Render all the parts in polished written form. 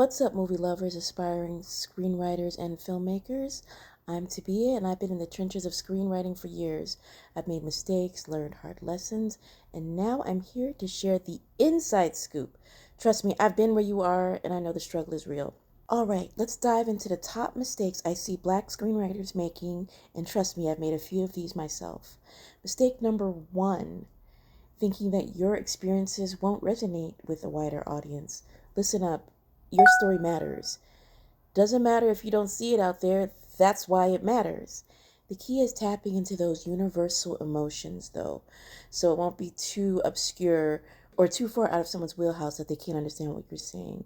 What's up, movie lovers, aspiring screenwriters, and filmmakers? I'm Tabia, and I've been in the trenches of screenwriting for years. I've made mistakes, learned hard lessons, and now I'm here to share the inside scoop. Trust me, I've been where you are, and I know the struggle is real. All right, let's dive into the top mistakes I see Black screenwriters making, and trust me, I've made a few of these myself. Mistake number one: thinking that your experiences won't resonate with a wider audience. Listen up. Your story matters. Doesn't matter if you don't see it out there, that's why it matters. The key is tapping into those universal emotions, though, so it won't be too obscure or too far out of someone's wheelhouse that they can't understand what you're saying.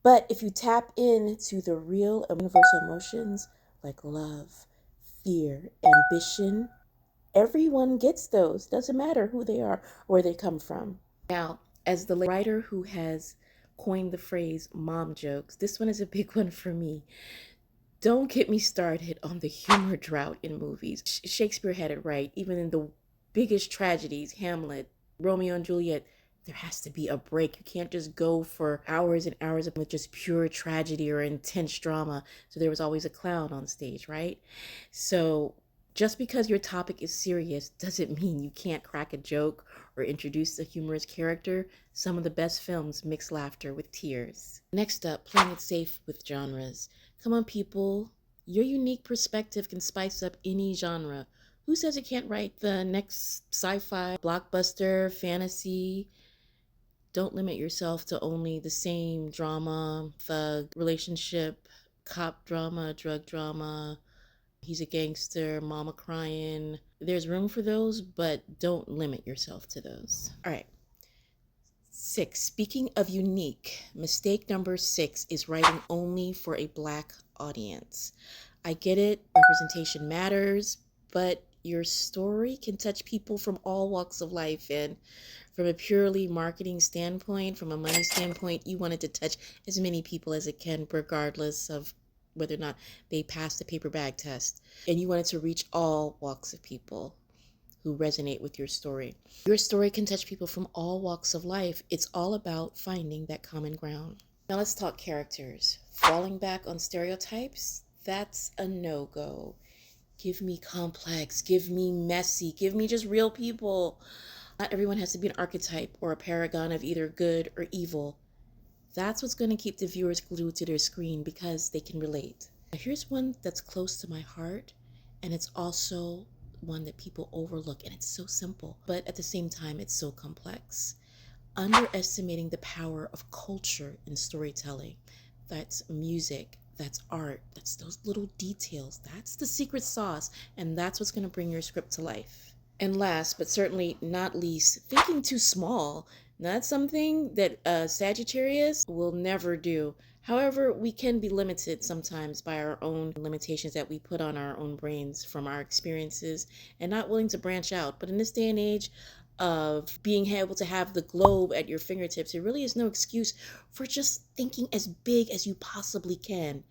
But if you tap into the real universal emotions like love, fear, ambition, everyone gets those. Doesn't matter who they are or where they come from. Now, as the writer who has coined the phrase mom jokes, this one is a big one for me. Don't get me started on the humor drought in movies. Shakespeare had it right. Even in the biggest tragedies, Hamlet, Romeo and Juliet, there has to be a break. You can't just go for hours and hours with just pure tragedy or intense drama. So there was always a clown on stage, right? So just because your topic is serious doesn't mean you can't crack a joke or introduce a humorous character. Some of the best films mix laughter with tears. Next up, playing it safe with genres. Come on, people. Your unique perspective can spice up any genre. Who says it can't write the next sci-fi, blockbuster, fantasy? Don't limit yourself to only the same drama, thug, relationship, cop drama, drug drama, he's a gangster, mama crying. There's room for those, but don't limit yourself to those. All right. 6. Speaking of unique, mistake number 6 is writing only for a Black audience. I get it, representation matters, but your story can touch people from all walks of life. And from a purely marketing standpoint, from a money standpoint, you want it to touch as many people as it can, regardless of whether or not they pass the paper bag test. And you want it to reach all walks of people who resonate with your story. Your story can touch people from all walks of life. It's all about finding that common ground. Now let's talk characters. Falling back on stereotypes, that's a no-go. Give me complex, give me messy, give me just real people. Not everyone has to be an archetype or a paragon of either good or evil. That's what's going to keep the viewers glued to their screen because they can relate. Now, here's one that's close to my heart, and it's also one that people overlook, and it's so simple, but at the same time, it's so complex. Underestimating the power of culture in storytelling. That's music, that's art, that's those little details. That's the secret sauce, and that's what's going to bring your script to life. And last, but certainly not least, thinking too small. That's something that Sagittarius will never do. However, we can be limited sometimes by our own limitations that we put on our own brains from our experiences and not willing to branch out. But in this day and age of being able to have the globe at your fingertips, there really is no excuse for just thinking as big as you possibly can.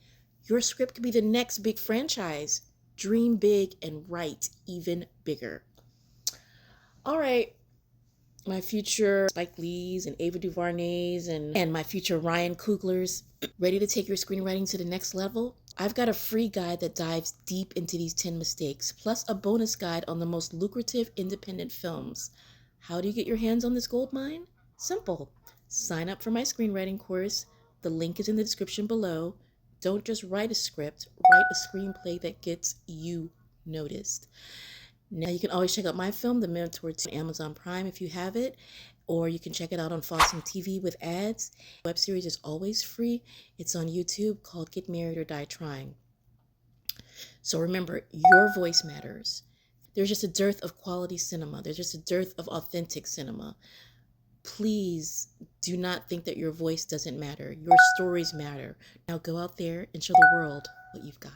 Your script could be the next big franchise. Dream big and write even bigger. All right, my future Spike Lees and Ava DuVernays and my future Ryan Cooglers, ready to take your screenwriting to the next level? I've got a free guide that dives deep into these 10 mistakes, plus a bonus guide on the most lucrative independent films. How do you get your hands on this gold mine? Simple. Sign up for my screenwriting course. The link is in the description below. Don't just write a script, write a screenplay that gets you noticed. Now you can always check out my film, The Mentor, on Amazon Prime if you have it, or you can check it out on Foxing TV with ads. The web series is always free. It's on YouTube called Get Married or Die Trying. So remember, your voice matters. There's just a dearth of quality cinema. There's just a dearth of authentic cinema. Please do not think that your voice doesn't matter. Your stories matter. Now go out there and show the world what you've got.